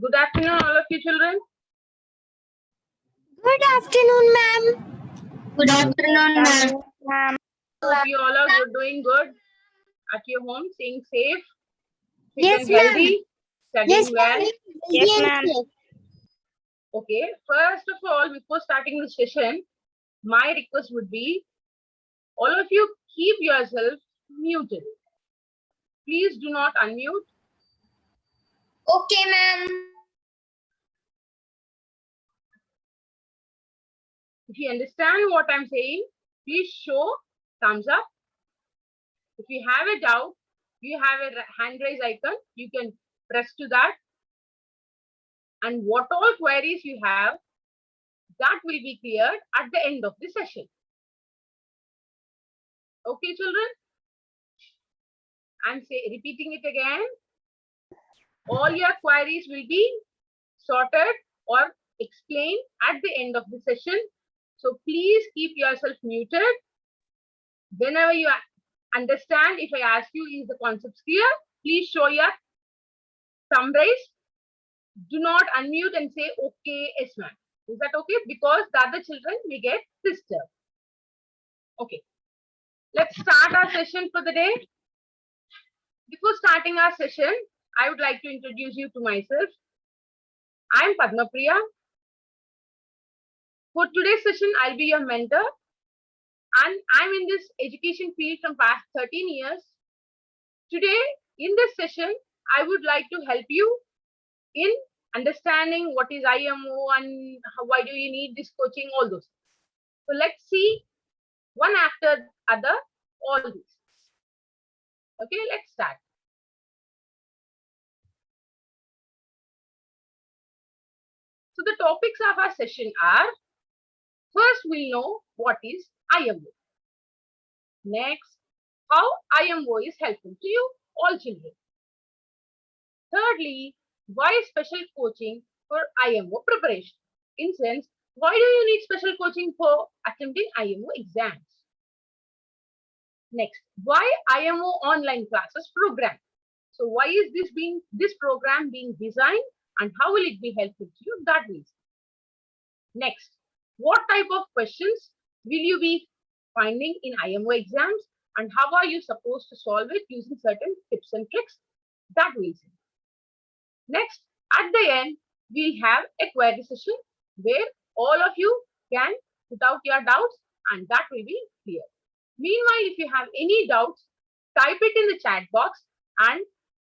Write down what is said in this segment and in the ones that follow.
Good afternoon, all of you children. Good afternoon, ma'am. Good afternoon, ma'am. Hope you all are doing good at your home, staying safe, fit Yes, and ma'am. healthy, studying Yes, well. ma'am. Yes, ma'am. Okay, first of all, before starting the session, my request would be all of you keep yourself muted. Please do not unmute. Okay, ma'am. If you understand what I'm saying, please show thumbs up. If you have a doubt, you have a hand raise icon. You can press to that. And what all queries you have, that will be cleared at the end of the session. Okay, children? I'm repeating it again. All your queries will be sorted or explained at the end of the session. So please keep yourself muted. Whenever you understand, if I ask you, is the concept clear? Please show your thumb raise. Do not unmute and say, okay, yes, ma'am. Is that okay? Because the other children may get disturbed. Okay. Let's start our session for the day. Before starting our session, I would like to introduce you to myself. I'm Padma Priya. For today's session, I'll be your mentor. And I'm in this education field from past 13 years. Today, in this session, I would like to help you in understanding what is IMO and why do you need this coaching, all those. So let's see one after other, all these. Okay, let's start. So the topics of our session are, first we'll know what is IMO. Next, how IMO is helpful to you, all children. Thirdly, why special coaching for IMO preparation? In sense, why do you need special coaching for attempting IMO exams? Next, why IMO online classes program? So why is this program being designed and how will it be helpful to you? That means. Next, what type of questions will you be finding in IMO exams and how are you supposed to solve it using certain tips and tricks? That will see. Next, at the end, we have a query session where all of you can put out your doubts and that will be clear. Meanwhile, if you have any doubts, type it in the chat box and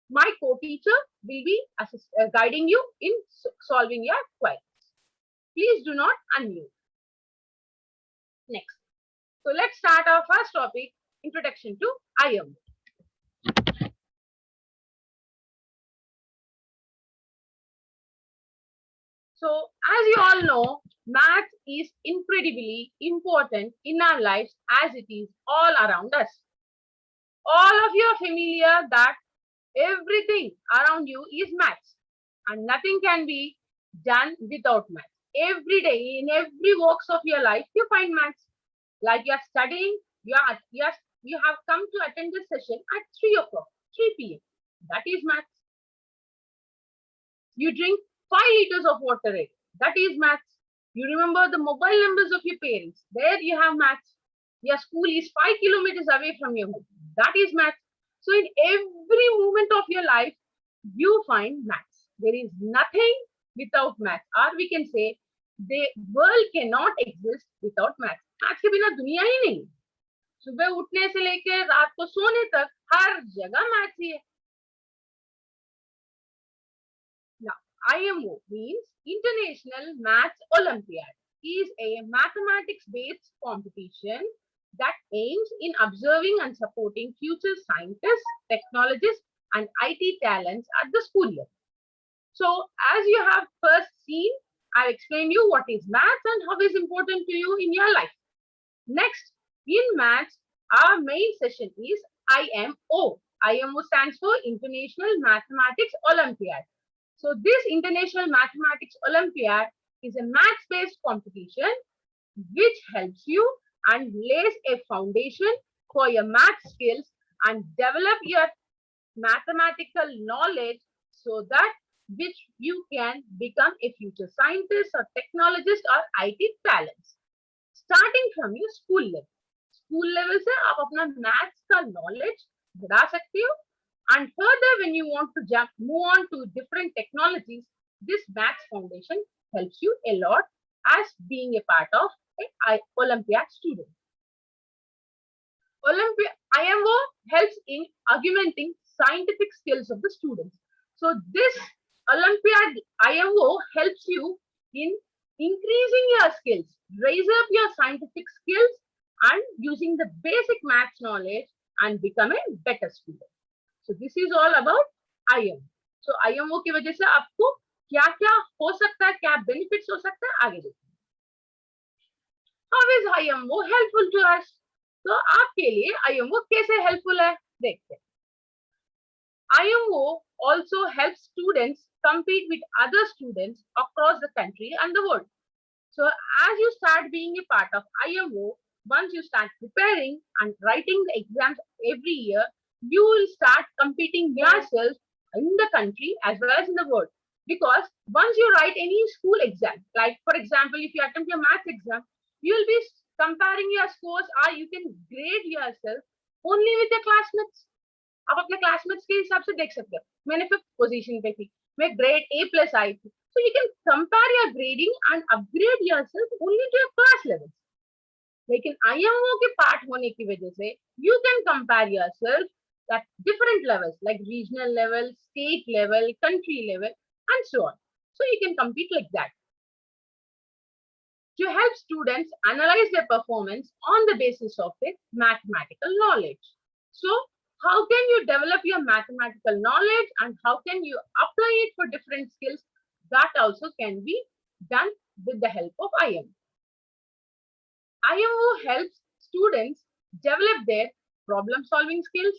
my co-teacher will be guiding you in solving your queries. Please do not unmute. Next. So let's start our first topic, introduction to IMO. So as you all know, math is incredibly important in our lives as it is all around us. All of you are familiar that everything around you is maths and nothing can be done without maths. Every day, in every walks of your life, you find maths. Like you are studying, you have come to attend this session at 3 o'clock, 3 p.m. That is maths. You drink 5 liters of water a day. That is maths. You remember the mobile numbers of your parents. There you have maths. Your school is 5 kilometers away from your home. That is maths. So in every moment of your life, you find maths. There is nothing without maths. Or we can say, the world cannot exist without maths. Maths के बिना दुनिया ही नहीं. सुबह उठने से लेकर रात को सोने तक हर जगह मैथ्स ही है. Now, IMO means International Maths Olympiad. Is a mathematics-based competition that aims in observing and supporting future scientists, technologists, and IT talents at the school level. So, as you have first seen, I've explained you what is maths and how is important to you in your life. Next, in maths, our main session is IMO. IMO stands for International Mathematics Olympiad. So this International Mathematics Olympiad is a maths-based competition which helps you and lays a foundation for your math skills and develop your mathematical knowledge so that which you can become a future scientist or technologist or IT talents. Starting from your school level. School level से आप अपना maths का knowledge बढ़ा सकते हो, and further when you want to move on to different technologies, this maths foundation helps you a lot as being a part of an Olympiad student. IMO helps in augmenting scientific skills of the students. So this Olympiad IMO helps you in increasing your skills, raise up your scientific skills and using the basic maths knowledge and become a better student. So this is all about IMO. So IMO की वजह से आपको क्या क्या हो सकता है, क्या बेनिफिट्स हो सकता है, आगे देखते हैं. How is IMO helpful to us? तो आपके लिए IMO कैसे हेल्पफुल है देखते हैं. IMO also helps students compete with other students across the country and the world. So as you start being a part of IMO, once you start preparing and writing the exams every year, you will start competing yourself in the country as well as in the world. Because once you write any school exam, like for example, if you attempt your maths exam, you will be comparing your scores, or you can grade yourself only with your classmates. आप अपने classmates के हिसाब से देख सकते हो. मैंने 5th position पे थी, मैं ग्रेड A+ आई थी. So you can compare your grading and upgrade yourself only to your class levels. लेकिन IMO के पार्ट होने की वजह से you can compare yourself at different levels like regional level, state level, country level, and so on. So you can compete like that. To help students analyze their performance on the basis of their mathematical knowledge. So how can you develop your mathematical knowledge and how can you apply it for different skills? That also can be done with the help of IMO. IMO helps students develop their problem solving skills,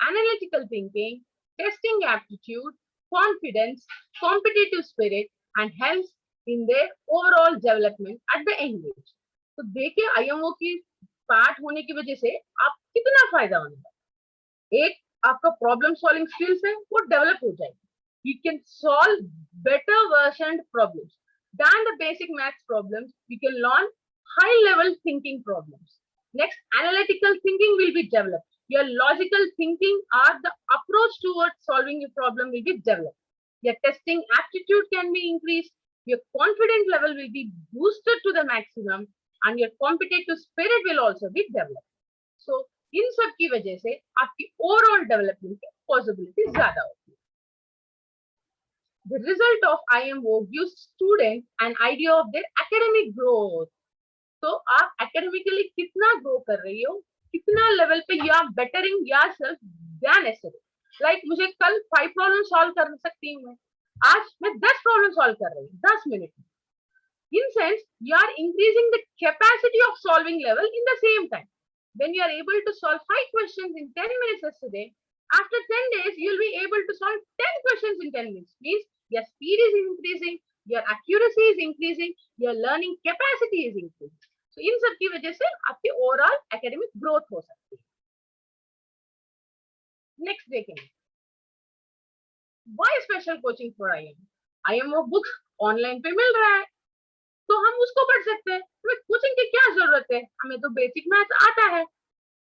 analytical thinking, testing aptitude, confidence, competitive spirit, and helps in their overall development at the end age. तो देखिए IMO की part होने की वजह से आप कितना फायदा होने वाला. एक आपका प्रॉब्लम सॉल्विंग स्किल्स है वो डेवलप हो जाएगी. You can solve better versioned problems than the basic maths problems. You can learn high level thinking problems. Next, analytical thinking will be developed. Your logical thinking or the approach towards solving a problem will be developed. Your testing aptitude can be increased. Your confidence level will be boosted to the maximum and your competitive spirit will also be developed. So इन सब की वजह से आपकी overall development की possibility ज्यादा होती है. The result of IMO gives students an idea of their academic growth. तो आप academically कितना ग्रो कर रही हो, कितना लेवल पे you are bettering yourself than yesterday. Like मुझे कल 5 प्रॉब्लम सॉल्व कर सकती हूँ मैं, आज मैं 10 प्रॉब्लम सॉल्व कर रही हूँ 10 मिनट में. In sense, you are increasing the capacity of solving level in the same time. When you are able to solve 5 questions in 10 minutes yesterday, after 10 days, you will be able to solve 10 questions in 10 minutes. Means your speed is increasing, your accuracy is increasing, your learning capacity is increasing. So, इन सब की वजह से आपकी overall academic growth हो सकती है. Next देखेंगे. Why special coaching for IMO? IMO books online पे मिल रहा है, तो हम उसको पढ़ सकते हैं. हमें कोचिंग की क्या जरूरत है, हमें तो बेसिक मैथ्स आता है.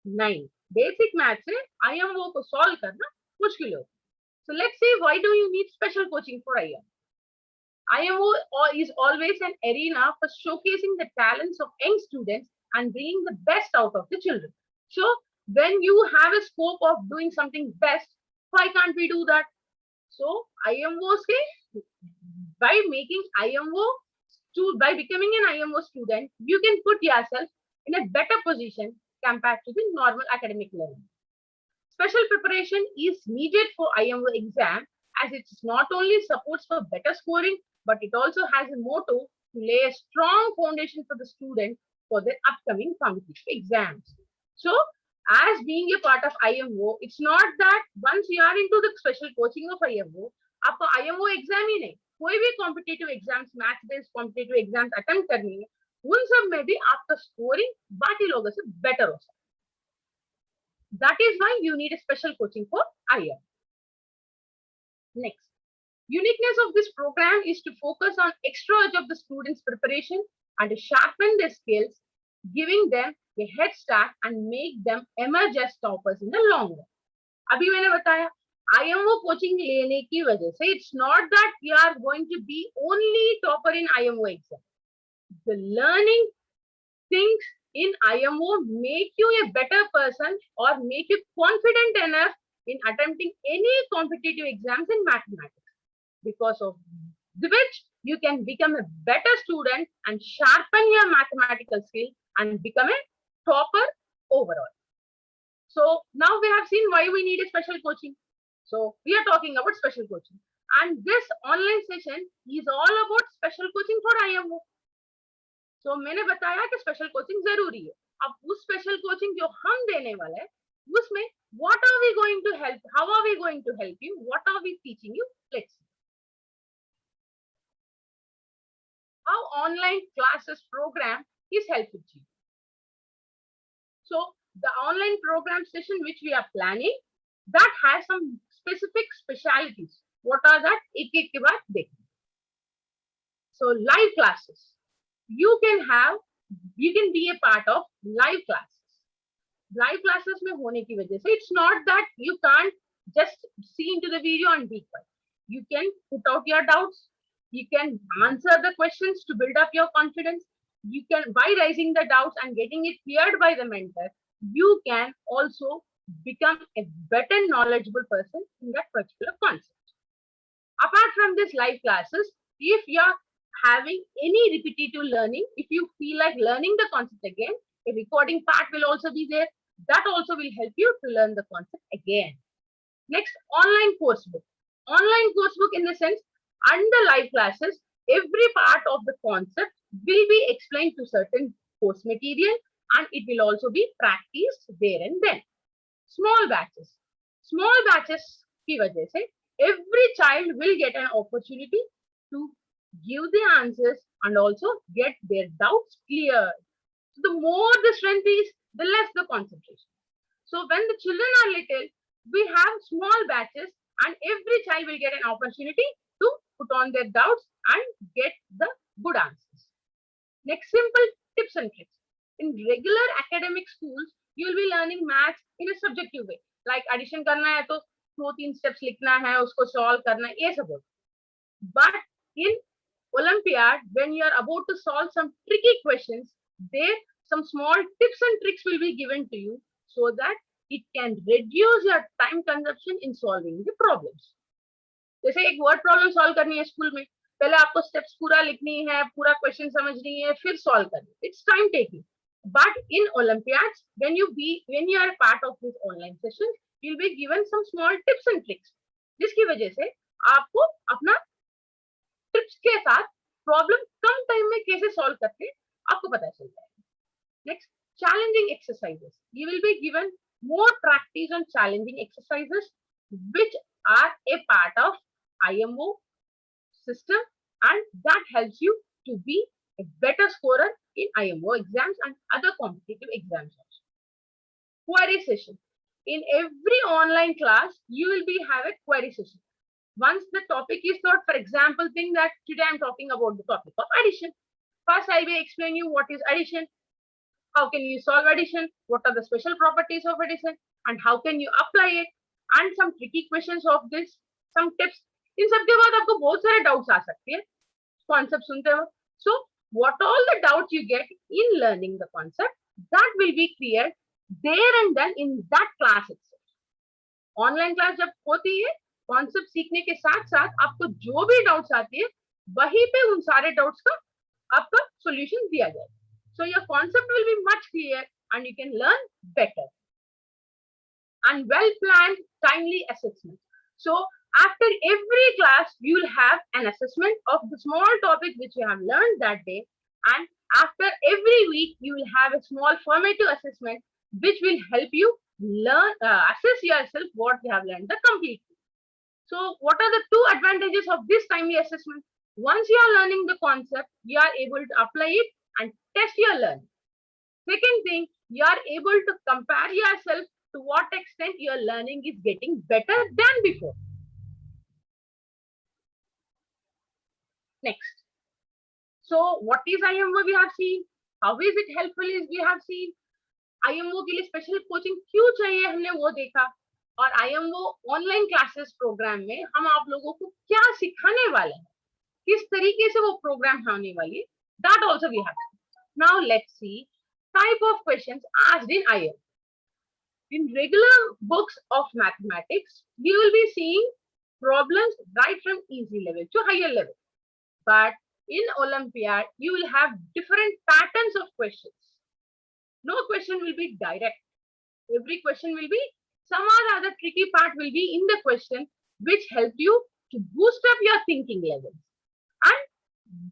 नहीं, बेसिक मैथ्स से IMO को सॉल्व करना मुश्किल होता है. So let's see, why do you need special coaching for IMO? IMO is always an arena for showcasing the talents of young students and bringing the best out of the children. So when you have a scope of doing something best, why can't we do that? So IMO से by making IMO by becoming an IMO student, you can put yourself in a better position compared to the normal academic learning. Special preparation is needed for IMO exam as it not only supports for better scoring, but it also has a motto to lay a strong foundation for the student for their upcoming competitive exams. So, as being a part of IMO, it's not that once you are into the special coaching of IMO, आपको IMO exam ही नहीं, कोई भी competitive exams, maths based competitive exams attempt करनी है, उन सब में भी आपका स्कोरिंग बाकी लोगों से बेटर हो सकता है. That is why you need a special coaching for IMO. Next, Uniqueness of this program is to focus on extra edge of the students' preparation and to sharpen their skills, giving them a head start and make them emerge as toppers in the long run. अभी मैंने बताया IMO coaching लेने की वजह से it's not that you are going to be only topper in IMO exam. The learning things in IMO make you a better person or make you confident enough in attempting any competitive exams in mathematics, because of which you can become a better student and sharpen your mathematical skill and become a topper overall. So now we have seen why we need a special coaching. So we are talking about special coaching, and this online session is all about special coaching for IMO. So मैंने बताया कि special coaching जरूरी है. अब उस special coaching जो हम देने वाले हैं उसमें what are we going to help, how are we going to help you, what are we teaching you, let's see. How online classes program is helpful to you. So the online program session which we are planning, that has some specific specialities. What are that? एक एक के बाद देखेंगे. So live classes. You can be a part of live classes. Live classes में होने की वजह से it's not that you can't just see into the video and be quiet. You can put out your doubts. You can answer the questions to build up your confidence. You can, by raising the doubts and getting it cleared by the mentor, you can also become a better knowledgeable person in that particular concept. Apart from this live classes, if you are having any repetitive learning, if you feel like learning the concept again, a recording part will also be there. That also will help you to learn the concept again. Next, online course book. Online course book in the sense, under live classes, every part of the concept will be explained to certain course material and it will also be practiced there and then. Small batches. Small batches की वजह से every child will get an opportunity to give the answers and also get their doubts cleared. So the more the strength is, the less the concentration. So when the children are little, we have small batches and every child will get an opportunity to put on their doubts and get the good answers. Next, simple tips and tricks. In regular academic schools, you will be learning maths in a subjective way. Like addition करना है तो 2-3 steps लिखना है, उसको solve करना है, ये सब. But in Olympiad, when you are about to solve some tricky questions, there some small tips and tricks will be given to you so that it can reduce your time consumption in solving the problems. जैसे एक word problem solve करनी है school में, पहले आपको steps पूरा लिखनी है, पूरा question समझनी है, फिर solve करनी है. It's time taking. But in Olympiads, when you are a part of this online session, you'll be given some small tips and tricks, जिसकी वजह से आपको अपना टिप्स के साथ प्रॉब्लम कम टाइम में कैसे सॉल्व करते हैं आपको पता चल जाएगा. Next, challenging exercises. You will be given more practice on challenging exercises which are a part of IMO system and that helps you to be a better scorer in IMO exams and other competitive exams also. Query session. In every online class, you will have a query session. Once the topic is taught, for example, think that today I'm talking about the topic of addition. First, I will explain you what is addition, how can you solve addition, what are the special properties of addition, and how can you apply it, and some tricky questions of this, some tips. इन सब के बाद आपको बहुत सारे doubts आ सकते हैं concept सुनते हो. So what all the doubts you get in learning the concept, that will be clear there and then in that class itself. Online class जब होती है, कॉन्सेप्ट सीखने के साथ साथ आपको जो भी डाउट्स आते हैं वहीं पे उन सारे डाउट्स का आपका सॉल्यूशन दिया जाएगा. So your concept will be much clear and you can learn better. And well planned timely assessment. So after every class you will have an assessment of the small topic which you have learned that day, and after every week you will have a small formative assessment which will help you learn assess yourself what you have learned the completely. So what are the two advantages of this timely assessment? Once you are learning the concept, you are able to apply it and test your learning. Second thing, you are able to compare yourself to what extent your learning is getting better than before. Next. So what is IMO we have seen? How is it helpful is we have seen. IMO के लिए special coaching क्यों चाहिए हमने वो देखा. और IMO online classes programme में हम आप लोगों को क्या सिखाने वाले हैं, किस तरीके से वो प्रोग्राम होने वाली है, that also we have seen. Now let's see type of questions asked in IMO. In regular books of mathematics, you will be seeing problems right from easy level to higher level. But in Olympiad, you will have different patterns of questions. No question will be direct. Every question will be some other tricky part will be in the question which help you to boost up your thinking levels and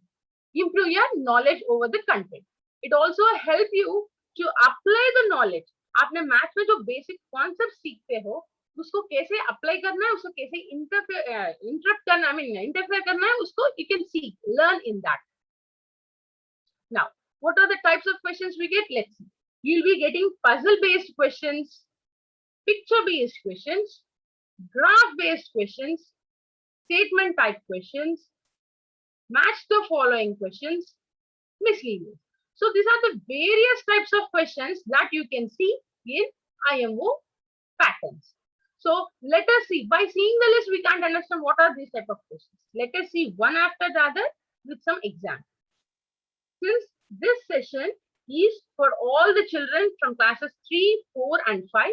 improve your knowledge over the content. It also help you to apply the knowledge. आपने math में जो basic concept सीखते हो उसको कैसे apply करना है, उसको कैसे इंटरप्ट करना, इंटरफेयर करना है, उसको you can see, learn in that. Now, what are the types of questions we get? Let's see. You'll be getting puzzle-based questions, picture-based questions, graph-based questions, statement-type questions, match the following questions, miscellaneous. So these are the various types of questions that you can see in IMO patterns. So let us see. By seeing the list, we can't understand what are these type of questions. Let us see one after the other with some examples. Since this session is for all the children from classes 3, 4 and 5,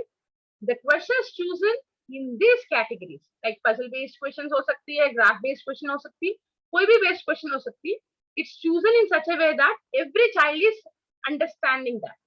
the questions chosen in these categories like puzzle based questions हो सकती है, graph based question हो सकती है, कोई भी based question हो सकती है. It's chosen in such a way that every child is understanding that.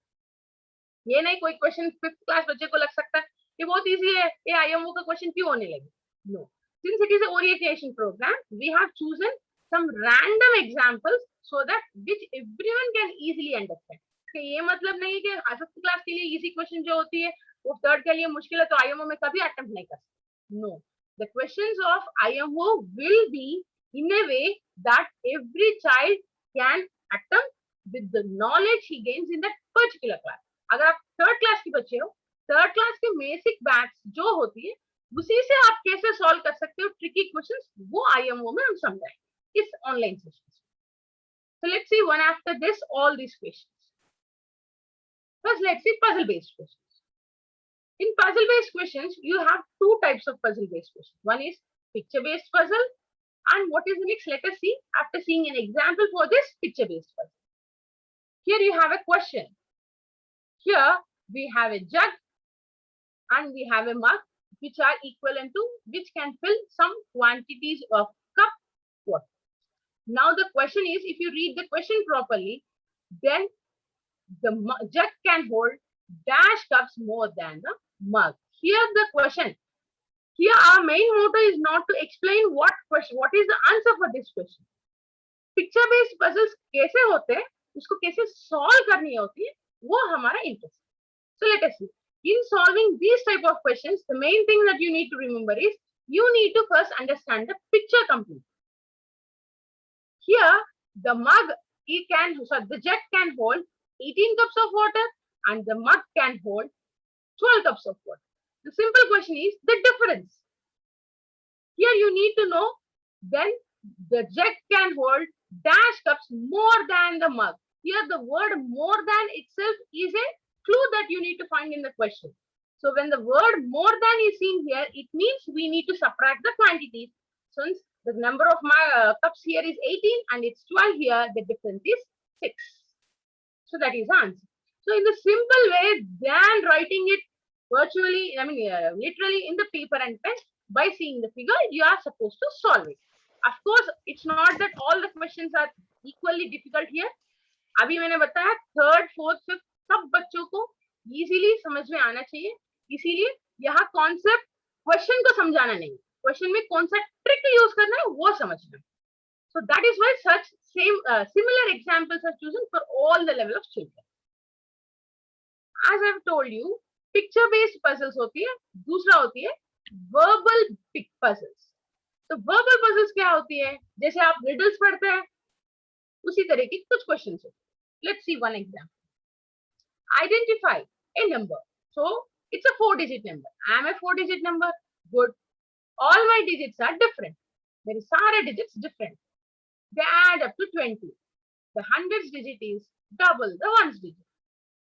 ये नहीं कोई क्वेश्चन 5th क्लास बच्चे को लग सकता है ये बहुत इजी है, ये IMO का क्वेश्चन क्यों होने लगे. No, since it is an orientation program, we have chosen some random examples so that which everyone can easily understand. कि ये मतलब नहीं है कि 5th क्लास के लिए इजी क्वेश्चन जो होती है वो 3rd के लिए मुश्किल है तो IMO में कभी अटेम्प्ट नहीं कर सकते. No, the questions of IMO will be in a way that every child can attempt with the knowledge he gains in that particular class. अगर आप 3rd क्लास के बच्चे हो, 3rd क्लास के बेसिक मैथ्स जो होती है उसी से आप कैसे सॉल्व कर सकते हो ट्रिकी क्वेश्चंस, वो IMO में हम समझाएंगे इस online session. So let's see one after this all these questions. First, let's see puzzle based questions. In puzzle based questions, you have two types of puzzle based questions. One is picture based puzzle, and what is the next? Let us see after seeing an example for this picture based puzzle. Here you have a question. Here we have a jug and we have a mug which are equivalent to which can fill some quantities of cup water. Now the question is, if you read the question properly, then the jug can hold dash cups more than the mug. Here the question. Here our main motto is not to explain what is the answer for this question. Picture based puzzles कैसे होते हैं, उसको कैसे solve करनी होती है, वो हमारा interest. So let us see. In solving these type of questions, the main thing that you need to remember is you need to first understand the picture completely. Here, the jug can hold 18 cups of water and the mug can hold 12 cups of water. The simple question is the difference. Here you need to know then the jug can hold dash cups more than the mug. Here the word more than itself is a clue that you need to find in the question. So when the word more than is seen here, it means we need to subtract the quantities. Since the number of my cups here is 18 and it's 12 here, the difference is 6. So that is the answer. So in the simple way, than writing it virtually, literally in the paper and pen, by seeing the figure, you are supposed to solve it. Of course, it's not that all the questions are equally difficult here. अभी मैंने बताया 3rd, 4th, 5th सब बच्चों को easily समझ में आना चाहिए. इसीलिए यहाँ कॉन्सेप्ट क्वेश्चन को समझाना नहीं, क्वेश्चन में कौन सा ट्रिक यूज करना है वो समझना. So that is why such similar examples are chosen for all the level of children. As I have told you, picture based puzzles होती है, दूसरा होती है verbal puzzles. तो verbal puzzles क्या होती है, जैसे आप riddles पढ़ते हैं उसी तरह की कुछ क्वेश्चंस होते हैं. Let's see one example. Identify a number. So it's a 4-digit number. I am a 4-digit number. Good. All my digits are different. मेरे सारे digits different. they add up to 20. The hundreds digit is double the ones digit.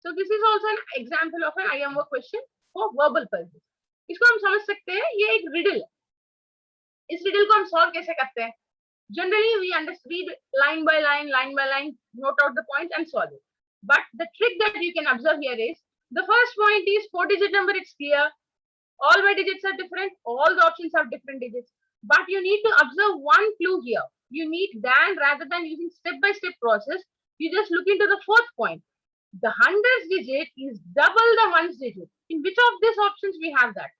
So this is also an example of an IMO question for verbal purpose. इसको हम समझ सकते हैं, ये एक riddle है. इस riddle को हम solve कैसे करते हैं? Generally, we read line by line, note out the points and solve it. But the trick that you can observe here is, the first point is 4-digit number, it's clear. All my digits are different, all the options have different digits. But you need to observe one clue here. You need then, rather than using step-by-step process, you just look into the fourth point. The hundreds digit is double the ones digit. In which of these options we have that?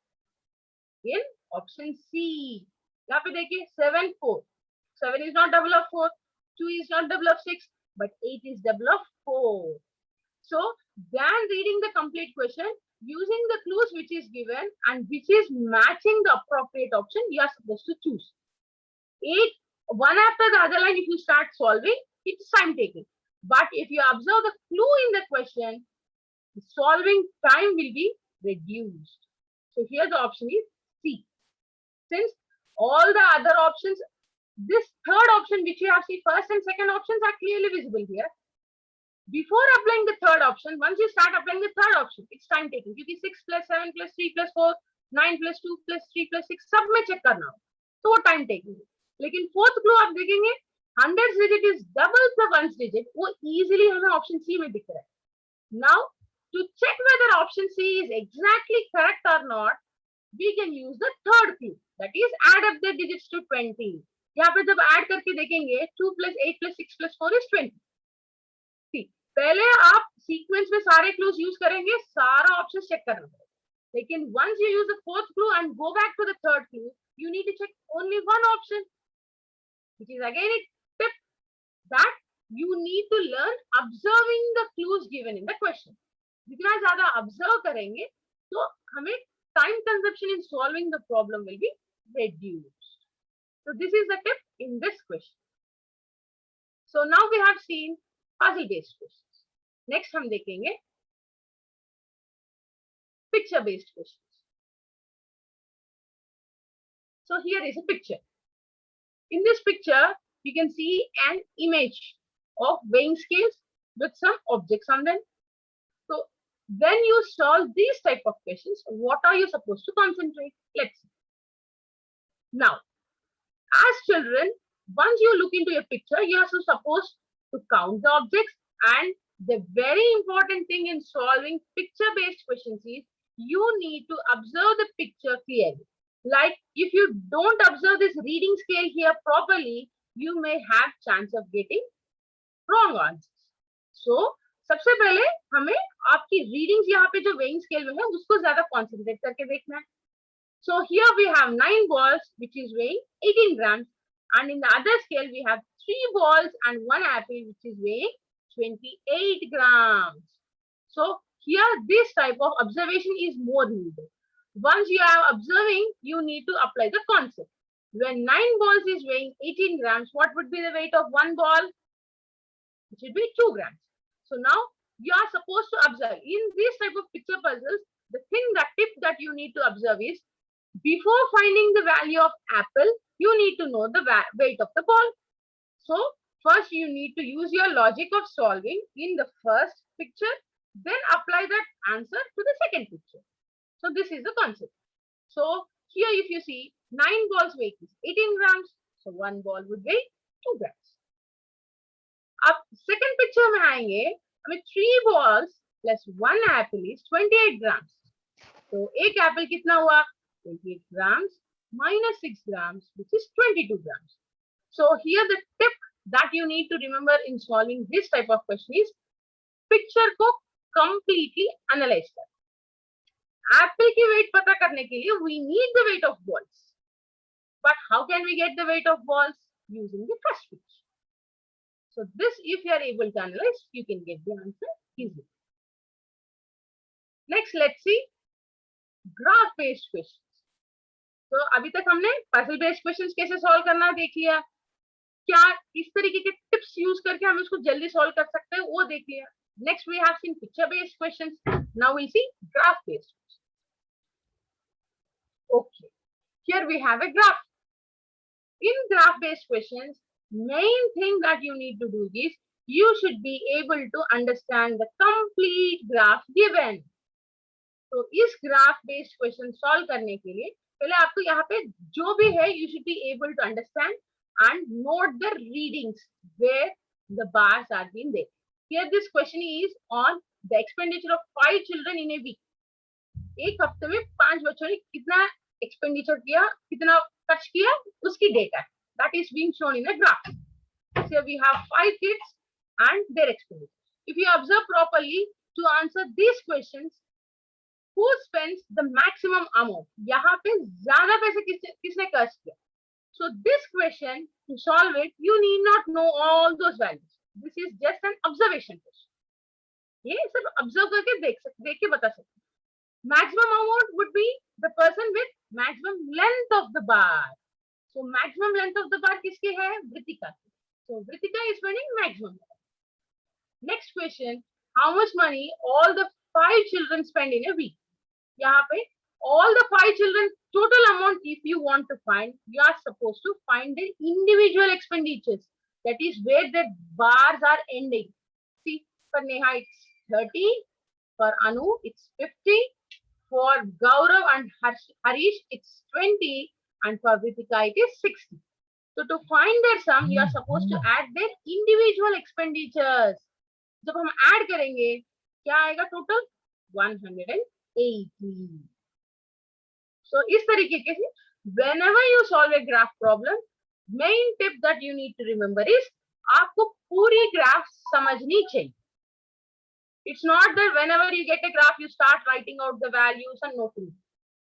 In option C. यहाँ पे देखिए 7, 4. 7 is not double of 4. 2 is not double of 6. But 8 is double of 4. So, then reading the complete question, using the clues which is given and which is matching the appropriate option, you are supposed to choose. 8, one after the other line, if you start solving, it's time taking. But if you observe the clue in the question, the solving time will be reduced. So here the option is C. Since all the other options, this third option which you have seen, first and second options are clearly visible here. Before applying the third option, once you start applying the third option, it's time taking. Because 6 plus 7 plus 3 plus 4, 9 plus 2 plus 3 plus 6, सब में check करना हो, तो वो time taking है. लेकिन fourth clue आप देखेंगे, hundreds digit is double the ones digit, वो easily हमें option C में दिख रहा है. Now, to check whether option C is exactly correct or not, we can use the third clue, that is add up the digits to 20. यहाँ पे जब add करके देखेंगे, 2 plus 8 plus 6 plus 4 is 20. See, पहले आप सीक्वेंस में सारे clues use करेंगे, सारा ऑप्शन चेक करना पड़ेगा. लेकिन once you use the fourth clue and go back to the third clue, you need to check only one option, which is again a tip that you need to learn observing the clues given in the question. जितना ज्यादा observe करेंगे, तो हमें time consumption in solving the problem will be reduced. So this is the tip in this question. So now we have seen puzzle based questions. Next हम देखेंगे picture based questions. So here is a picture. In this picture, you can see an image of weighing scales with some objects on them. So when you solve these type of questions, what are you supposed to concentrate? Let's see. Now, as children, once you look into a picture, you are supposed to count the objects, and the very important thing in solving picture-based questions is you need to observe the picture clearly. Like if you don't observe this reading scale here properly, you may have chance of getting wrong answers. So सबसे पहले हमें आपकी readings यहाँ पे जो weighing scale में है उसको ज़्यादा concentrate करके देखना है. So here we have 9 balls which is weighing 18 grams, and in the other scale we have 3 balls and 1 apple which is weighing 28 grams. So here this type of observation is more needed. Once you are observing, you need to apply the concept. When 9 balls is weighing 18 grams, what would be the weight of 1 ball? It should be 2 grams. So now you are supposed to observe. In this type of picture puzzles, the tip that you need to observe is, before finding the value of apple, you need to know the weight of the ball. So first you need to use your logic of solving in the first picture, then apply that answer to the second picture. So this is the concept. So here if you see 9 balls weight is 18 grams. So 1 ball would weigh 2 grams. अब second picture में आएंगे, हमें 3 balls plus 1 apple is 28 grams. तो एक apple कितना हुआ? 28 grams minus 6 grams, which is 22 grams. So here the tip that you need to remember in solving this type of question is picture को completely analyze कर. Apple की weight पता करने के लिए we need the weight of balls. But how can we get the weight of balls? Using the first picture. So this, if you are able to analyze, you can get the answer easily. Next, let's see graph-based questions. तो अभी तक हमने puzzle-based questions कैसे solve करना देख लिया. क्या इस तरीके के tips use करके हम इसको जल्दी solve कर सकते हैं वो देख लिया. Next, we have seen picture-based questions. Now we'll see graph-based questions. Okay, here we have a graph. In graph-based questions, main thing that you need to do is you should be able to understand the complete graph given. तो इस graph based question solve करने के लिए पहले आपको यहाँ पे जो भी है you should be able to understand and note the readings where the bars are being there. Here this question is on the expenditure of 5 children in a week. एक हफ्ते में 5 बच्चों ने कितना एक्सपेंडिचर किया, कितना खर्च किया, उसकी data that is being shown in a graph. So we have 5 kids and their expenditure. If you observe properly to answer these questions, who spends the maximum amount? यहाँ पे ज्यादा पैसे किसने खर्च किया? So this question, to solve it, you need not know all those values. This is just an observation question. ये सिर्फ observe करके देख के बता सकते. Maximum amount would be the person with maximum length of the bar. So maximum length of the bar किसके है? Vritika. So Vritika is spending maximum. Next question, how much money all the 5 children spend in a week? यहाँ पे all the 5 children total amount, if you want to find, you are supposed to find the individual expenditures. That is where the bars are ending. See, for Neha it's 30, for Anu it's 50, for Gaurav and Harish it's 20, and for Vitika it is 60. So to find their sum, you are supposed to add their individual expenditures. जब हम add करेंगे क्या आएगा total? 180. So इस तरीके के से whenever you solve a graph problem, main tip that you need to remember is आपको पूरी graph समझनी चाहिए. It's not that whenever you get a graph you start writing out the values and noting.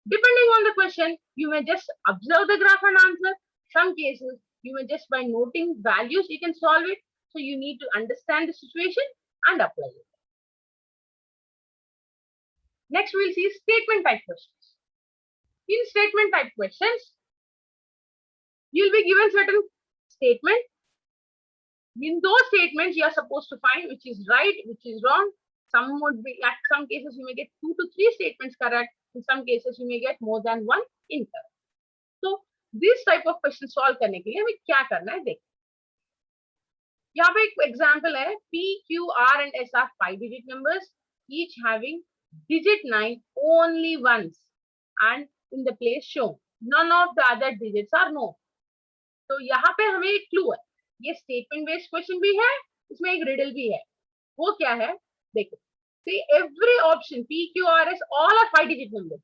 Depending on the question, you may just observe the graph and answer. Some cases you may just by noting values you can solve it. So you need to understand the situation and apply it. Next we'll see statement type questions. In statement type questions, you'll be given certain statement. In those statements, you are supposed to find which is right, which is wrong. Some would be, at some cases, you may get 2 to 3 statements correct. In some cases, you may get more than 1 incorrect. So, this type of question solve करने के लिए हमें क्या करना है देख. यहाँ पे एक example है P, Q, R and S are 5-digit numbers, each having digit 9 only once and in the place shown. None of the other digits are known. तो यहाँ पे हमें एक क्लू है. ये स्टेटमेंट बेस्ड क्वेश्चन भी है, इसमें एक रिडल भी है. वो क्या है देखो. See, every option P, Q, R, S all are 5-digit numbers.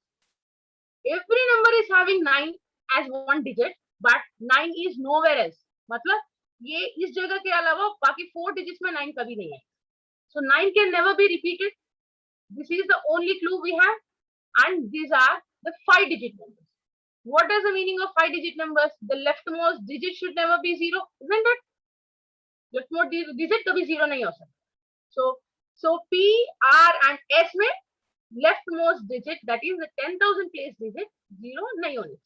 Every number is having 9 as 1 digit, but 9 is nowhere else. मतलब ये इस जगह के अलावा बाकी 4 digits में 9 कभी नहीं है. So 9 can never be repeated. This is the only clue we have, and these are the 5-digit numbers. What does the meaning of 5-digit numbers? The leftmost digit should never be 0, isn't it? Leftmost digit कभी 0 नहीं हो सकता. So P, R and S में leftmost digit, that is the 10,000 place digit, 0 नहीं होनी.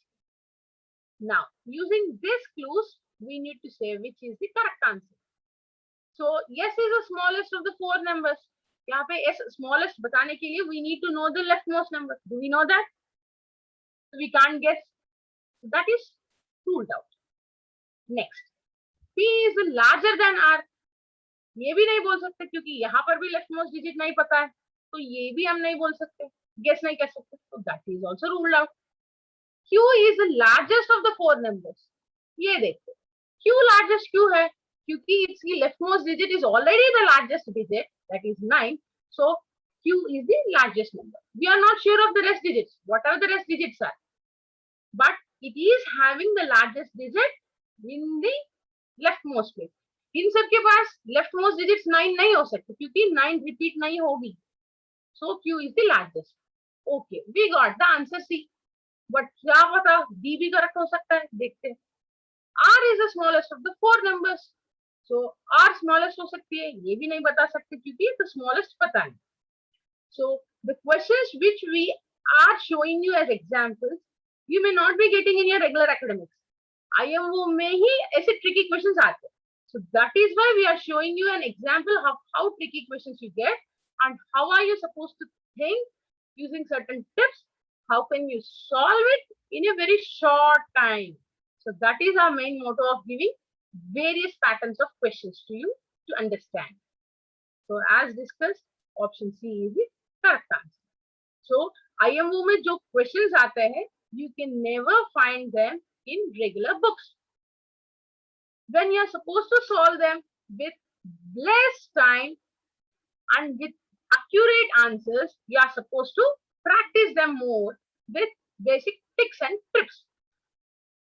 Now using these clues, we need to say which is the correct answer. So S is the smallest of the 4 numbers. यहाँ पे S smallest बताने के लिए we need to know the leftmost number. Do we know that? We can't guess. That is ruled out. Next, P is larger than R. ये भी नहीं बोल सकते क्योंकि यहाँ पर भी leftmost digit नहीं पता है, तो ये भी हम नहीं बोल सकते, guess नहीं कर सकते, so that is also ruled out. Q is the largest of the 4 numbers. ये देखो, Q largest क्यों है? क्योंकि इसकी leftmost digit is already the largest digit, that is 9. So Q is the largest number. We are not sure of the rest digits, whatever the rest digits are, but it is having the largest digit in the leftmost place. इन सब के पास leftmost digits 9 नहीं हो सकते क्योंकि 9 repeat नहीं होगी. So Q is the largest. Okay, we got the answer C. But क्या पता D भी correct हो सकता है, देखते हैं. R is the smallest of the 4 numbers. So R smallest हो सकती है, ये भी नहीं बता सकते क्योंकि the smallest पता है. So the questions which we are showing you as examples, you may not be getting in your regular academics. IMO में ही ऐसे tricky questions आते हैं. So that is why we are showing you an example of how tricky questions you get and how are you supposed to think using certain tips. How can you solve it in a very short time? So that is our main motto of giving various patterns of questions to you to understand. So as discussed, option C is the correct answer. So IMO में जो questions आते हैं, you can never find them in regular books. When you are supposed to solve them with less time and with accurate answers, you are supposed to practice them more with basic tips and tricks.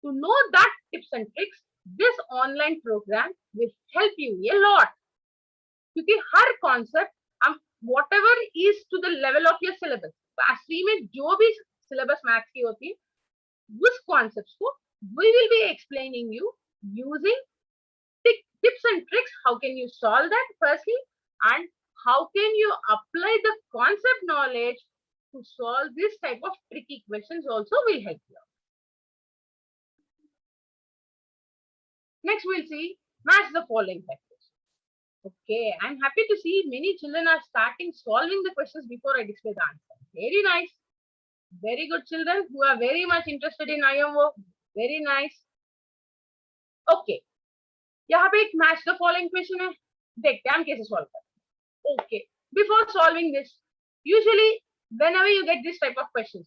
To know that tips and tricks, this online program will help you a lot. क्योंकि हर concept हम whatever is to the level of your syllabus, class 3 में जो भी syllabus maths की होती है उस concepts को we will be explaining you using tips and tricks. How can you solve that firstly, and how can you apply the concept knowledge to solve this type of tricky questions also will help you out. Next we'll see match the following factors. Okay, I'm happy to see many children are starting solving the questions before I display the answer. Very nice. Very good children who are very much interested in IMO. Very nice. Okay. यहाँ पे एक match the following question है, देखते हैं हम कैसे solve करते हैं. Okay, before solving this, usually whenever you get this type of questions,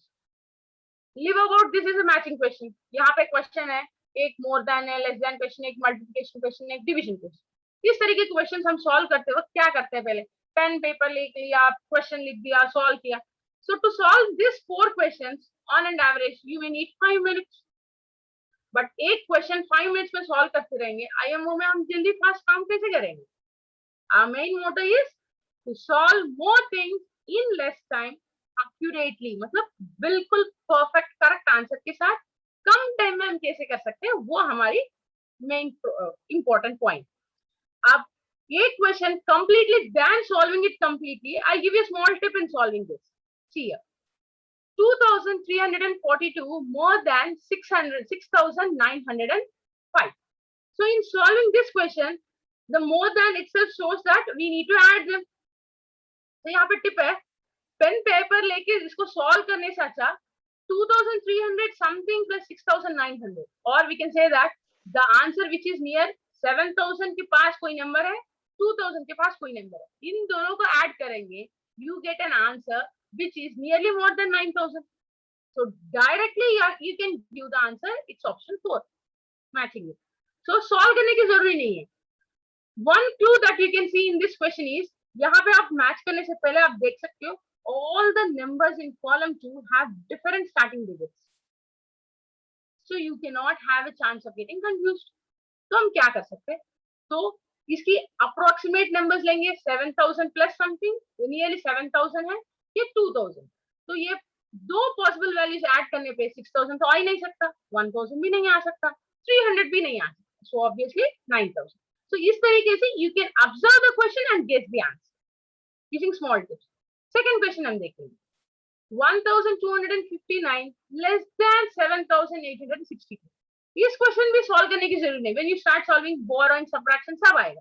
leave about this is a matching question. यहाँ पे क्वेश्चन है, एक मोर देन है, लेस देन क्वेश्चन, एक मल्टीप्लिकेशन क्वेश्चन, एक डिवीजन क्वेश्चन. इस तरीके के क्वेश्चंस हम सॉल्व करते वक्त क्या करते हैं, पहले पेन पेपर लिख लिया, क्वेश्चन लिख दिया, सॉल्व किया. So to solve this 4 questions on an average you may need 5 minutes. But एक क्वेश्चन 5 मिनट्स में सॉल्व करते रहेंगे, आईएमओ में हम जल्दी फास्ट काम कैसे करेंगे? Our main motto is to solve more things in less time accurately. मतलब बिल्कुल परफेक्ट करेक्ट आंसर के साथ कम टाइम में हम कैसे कर सकते हैं, वो हमारी मेन इंपॉर्टेंट पॉइंट. अब ये question completely than solving it completely, I'll give you a small tip in solving this. See here. 2342 more than 6905. So in solving this question, the more than itself shows that we need to add them. तो यहाँ पे tip है, pen paper लेके इसको solve करने से अच्छा 2300 something plus 6900, or we can say that the answer which is near 7000 के पास कोई नंबर है, 2000 के पास कोई नंबर है, इन दोनों को ऐड करेंगे, you get an answer which is nearly more than 9000. So directly you can give the answer. It's option 4, matching it. So solve करने की जरूरी नहीं है. One clue that you can see in this question is, यहाँ पे आप match करने से पहले आप देख सकते हो all the numbers in column 2 have different starting digits. So you cannot have a chance of getting confused. तो हम क्या कर सकते हैं, तो इसकी approximate numbers लेंगे, 7000 plus something, nearly 7000 है, ये 2000. तो ये दो पॉसिबल वैल्यूज ऐड करने पे 6000 तो आ ही नहीं सकता, 1000 भी नहीं आ सकता, 300 भी नहीं आ सकता, सो ऑब्वियसली 9000. सो इस तरीके से you can observe the question and guess the answer using small tips. Second question हम देखेंगे, 1259 लेस देन 7862. इस क्वेश्चन भी सॉल्व करने की जरूरत नहीं, when you start solving borrowing subtraction सब आएगा,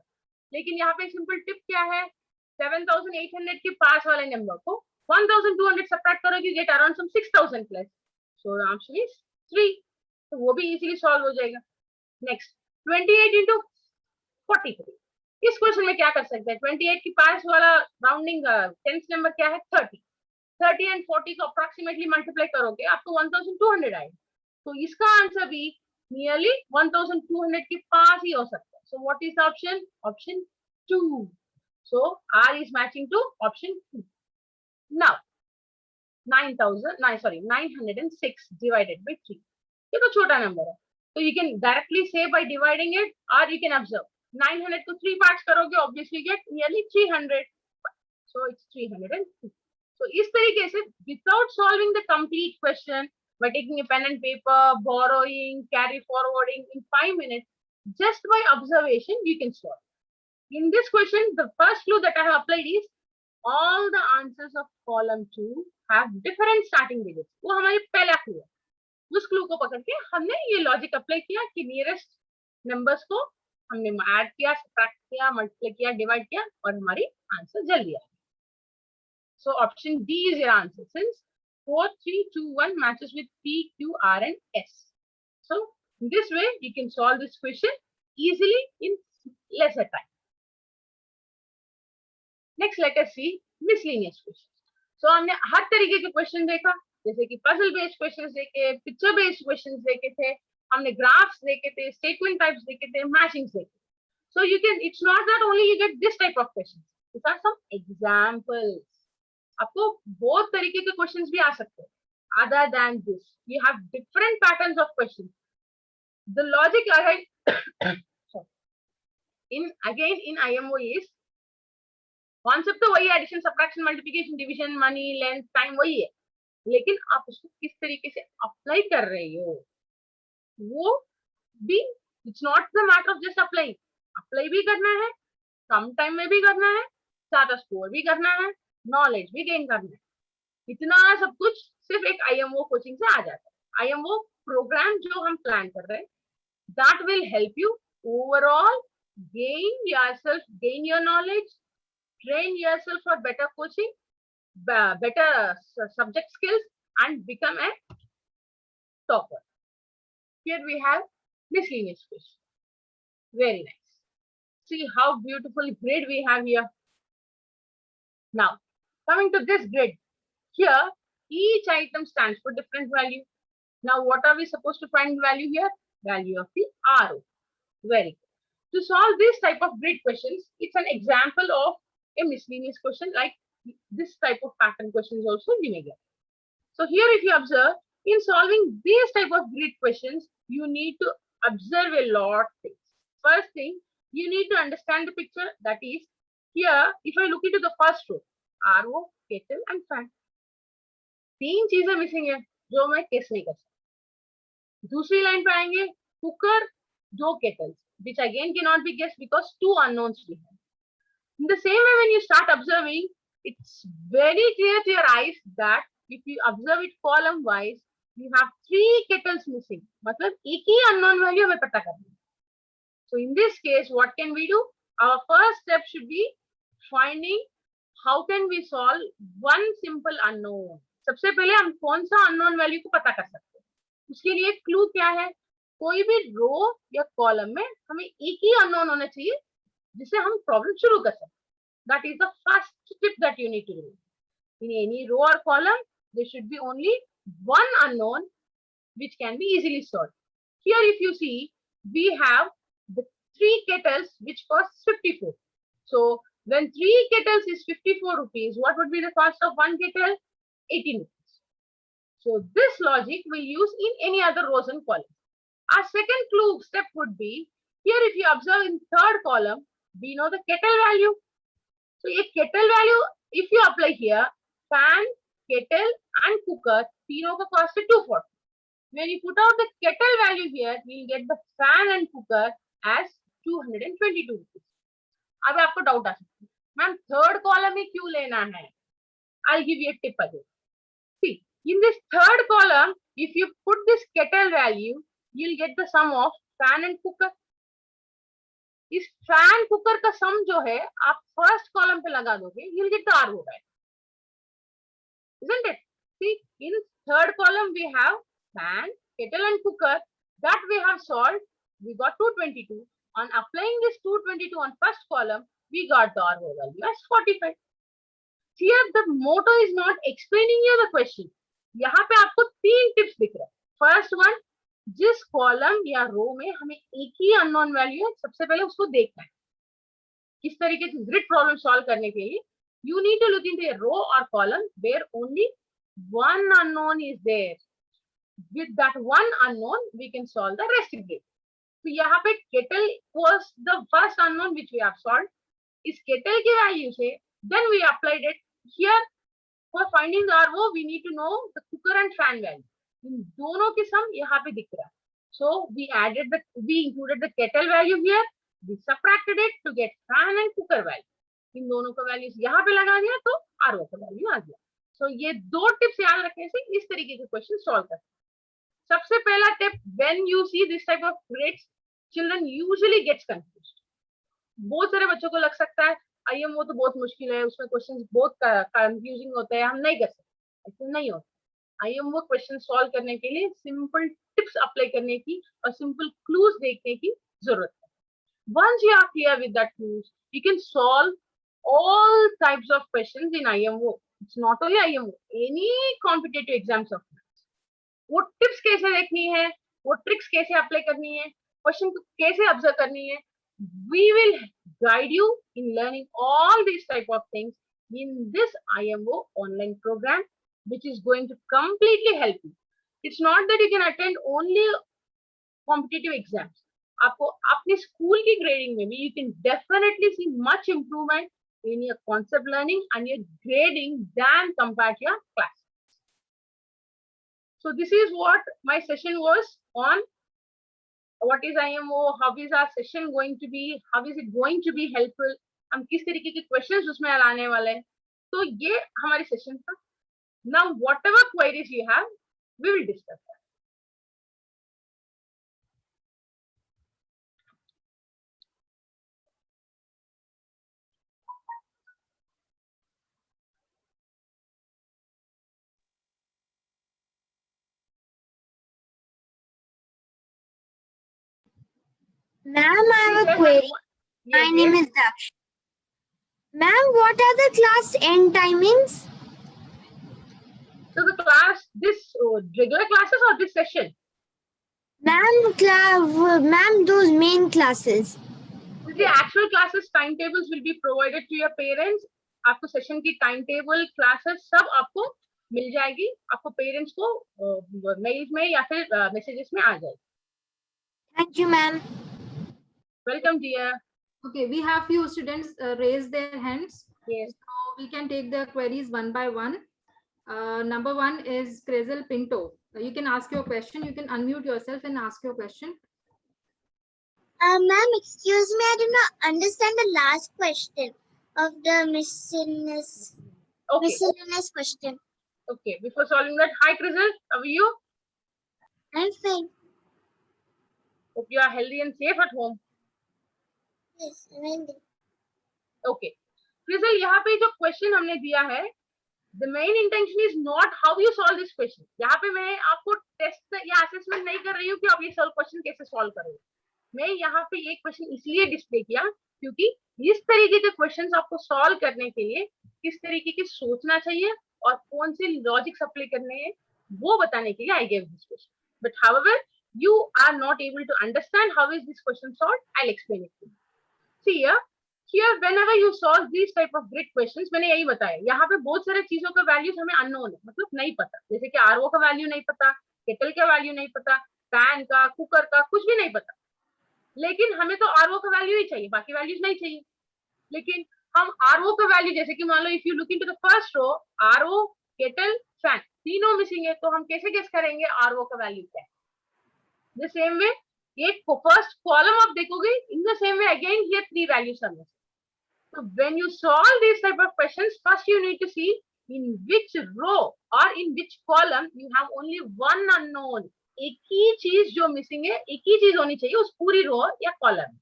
लेकिन यहाँ पे सिंपल टिप क्या है, 7800 के पास वाले नंबर को 1200 subtract करो, you get around some 6000 plus. So the answer is 3. तो वो भी easily solve हो जाएगा. Next, 28 into 43. इस क्वेश्चन में क्या कर सकते हैं, 28 के पास वाला राउंडिंग टेंथ नंबर क्या है, 30. 30 and 40 को अप्रोक्सीमेटली मल्टीप्लाई करोगे आपको 1200 आएगा. तो इसका आंसर भी नियरली 1200 के पास ही हो सकता है. So what is the option? Option 2. So R is matching to option 2. Now 906 divided by 3. ये तो छोटा नंबर है, तो you can directly say by dividing it, or you can observe 900 को 3 parts करोगे, obviously get nearly 300. So it's 302. So इस तरीके से without solving the complete question, by taking a pen and paper, borrowing, carry forwarding in 5 minutes, just by observation you can solve. In this question, the first clue that I have applied is all the answers of column 2 have different starting digits. वो हमारी पहला clue है. उस clue को पकड़ के हमने ये लॉजिक अप्लाई किया कि नियरेस्ट नंबर्स को हमने ऐड किया, सब्ट्रैक्ट किया, मल्टीप्लाई किया, डिवाइड किया और हमारी आंसर जल्दी आ गया. So option D is your answer since 4, 3, 2, 1 matches with P, Q, R and S. So in this way you can solve this question easily in lesser time. Next, let us see miscellaneous questions. So हमने हर तरीके के question देखा, जैसे कि puzzle based questions देखे, picture based questions देखे थे, हमने ग्राफ्स देखे थे, स्टेटमेंट टाइप्स देखे थे, मैचिंग्स देखे. So you can, it's not that only you get this type of questions. These are some examples. आपको बहुत तरीके के क्वेश्चंस भी आ सकते हैं. Other than this, you have different patterns of questions. The logic in IMO is concept तो वही है, addition, subtraction, multiplication, division, money, length, time वही है, लेकिन आप उसको किस तरीके से अप्लाई कर रहे हो वो भी, it's not the matter of just apply. Apply भी करना है, कम टाइम में भी करना है, ज्यादा स्कोर भी करना है, नॉलेज भी गेन करना है. इतना सब कुछ सिर्फ एक IMO कोचिंग से आ जाता है. IMO प्रोग्राम जो हम प्लान कर रहे हैं, that will help you overall gain your knowledge, train yourself for better coaching, better subject skills, and become a topper. Here we have miscellaneous question. Very nice. See how beautiful grid we have here. Now, coming to this grid, here each item stands for different value. Now, what are we supposed to find value here? Value of the RO. Very good. To solve this type of grid questions, it's an example of a miscellaneous question, like this type of pattern questions also you may get. So here if you observe, in solving these type of grid questions, you need to observe a lot of things. First thing, you need to understand the picture. That is, here if I look into the first row, RO, kettle and fan. तीन चीजें missing है जो मैं guess नहीं कर सकता. दूसरी line पे आएंगे, कुकर, दो kettles, which again cannot be guessed because two unknowns we have. In the same way, when you start observing, it's very clear to your eyes that if you observe it column wise, you have three kettles missing. मतलब एक ही unknown value हमें पता करना है. So in this case, what can we do? Our first step should be finding how can we solve one simple unknown. सबसे पहले हम कौन सा unknown value को पता कर सकते हैं. उसके लिए क्लू क्या है? कोई भी रो या कॉलम में हमें एक ही unknown होना चाहिए जिससे हम प्रॉब्लम शुरू कर सकते. That is the first tip that you need to do. In any row or column, there should be only one unknown which can be easily solved. Here if you see, we have the three kettles which cost 54. So when three kettles is 54 rupees, what would be the cost of one kettle? 18 rupees. So this logic we use in any other rows and columns. Our second clue step would be, here if you observe in third column, we know the kettle value. So a kettle value, if you apply here, fan, kettle and cooker, तीनों का cost है 240. When you put out the kettle value here, you will get the fan and cooker as 222 rupees. अब आपको doubt आ सकता है, ma'am third column ही क्यों लेना है? I'll give you a tip again. See, in this third column, if you put this kettle value, you'll get the sum of fan and cooker. इस fan cooker का सम जो है आप फर्स्ट कॉलम पे लगा दोगे, you'll get the RO back. Isn't it? See, in third column we have fan, kettle and cooker that we have solved. We got 222. On applying this 222 on first column, we got the RO value as 45. Here the motto is not explaining you the question. यहाँ पे आपको तीन tips दिख रहे हैं. First one, जिस column या रो में हमें एक ही अननोन वैल्यू है, सबसे पहले उसको देखना है. किस तरीके से ग्रिड प्रॉब्लम सॉल्व करने के लिए, you need to look into a row or column where only one unknown is there. With that one unknown, we can solve the rest grid. तो यहाँ पे kettle was the first unknown which we have solved. इस kettle की value से then we applied it here. For finding the RO, we need to know the cooker and fan value. इन दोनों के सम यहाँ पे दिख रहा है. So we included the kettle value here. We subtracted it to get fan and cooker value. इन दोनों का value यहाँ पे लगा दिया तो RO का वैल्यू आ गया. So ये दो टिप्स याद रखने से इस तरीके के क्वेश्चन सॉल्व करते हैं. सबसे पहला tip, when you see this type of grids, children usually gets confused. बहुत सारे बच्चों को लग सकता है IMO तो बहुत मुश्किल है, उसमें क्वेश्चंस बहुत कंफ्यूजिंग होते हैं, हम नहीं कर सकते. ऐसा नहीं होता. IMO क्वेश्चन सॉल्व करने के लिए सिंपल टिप्स अप्लाई करने की और सिंपल क्लूज देखने की जरूरत है. Once you are clear with that tools, you can solve all types of questions in IMO. It's not only IMO, any competitive exams of maths. वो टिप्स कैसे देखनी है, वो ट्रिक्स कैसे अप्लाई करनी है, क्वेश्चन को कैसे ऑब्जर्व करनी है, we will guide you in learning all these type of things in this IMO online program, which is going to completely help you. It's not that you can attend only competitive exams. आपको अपने school की grading में भी you can definitely see much improvement in your concept learning and your grading than compared to your class. So this is what my session was on. What is IMO? How is our session going to be? How is it going to be helpful? हम किस तरीके के questions उसमें लाने वाले हैं? तो ये हमारी session था. Now whatever queries you have, we will discuss that. Ma'am, I have a query. My Yes, name yes. is Daksh. Ma'am, what are the class end timings? So the class, this regular classes or this session? Ma'am, those main classes. The actual classes timetables will be provided to your parents. आपको session की timetable, classes सब आपको मिल जाएगी. आपको parents को mails में या फिर messages में आ जाएगी. Thank you, ma'am. Welcome, dear. Okay, we have few students raise their hands. Yes. So we can take their queries one by one. Number one is Cresel Pinto. You can ask your question. You can unmute yourself and ask your question. Ma'am, excuse me, I did not understand the last question of the miscellaneous question. Okay. Before solving that, hi, Crisel. How are you? I'm fine. Hope you are healthy and safe at home. Yes, I'm ready. Okay. Crisel, यहाँ पे जो question हमने दिया है, the main intention is not how you solve this question. यहाँ पे मैं आपको test या assessment नहीं कर रही हूँ कि आप ये question कैसे solve करोगे. मैं यहाँ पे ये question इसलिए display किया क्योंकि इस तरीके के questions आपको solve करने के लिए किस तरीके की सोचना चाहिए और कौन से logics apply करने हैं वो बताने के लिए I gave this question. But however, you are not able to understand how is this question solved, I'll explain it to you. See here whenever you solve these type of grid questions, मैंने यही बताया यहाँ पे बहुत सारे चीजों का values हमें अननोन है, मतलब नहीं पता, जैसे कि आरओ का वैल्यू नहीं पता, केटल का वैल्यू नहीं पता, पैन का, कुकर का, कुछ भी नहीं पता. लेकिन हमें तो आरओ का वैल्यू ही चाहिए, बाकी वैल्यूज नहीं चाहिए. लेकिन हम आरओ का वैल्यू, जैसे कि मान लो if you look into the first row, RO, kettle, fan तीनों मिसिंग है, तो हम कैसे गेस करेंगे आरओ का वैल्यू क्या है. द सेम वे ये फर्स्ट कॉलम आप देखोगे, in the same way again here three values are missing. So when you solve these type of questions, first you need to see in which row or in which column you have only one unknown. एक ही चीज जो missing है, एक ही चीज होनी चाहिए उस पूरी रो या column.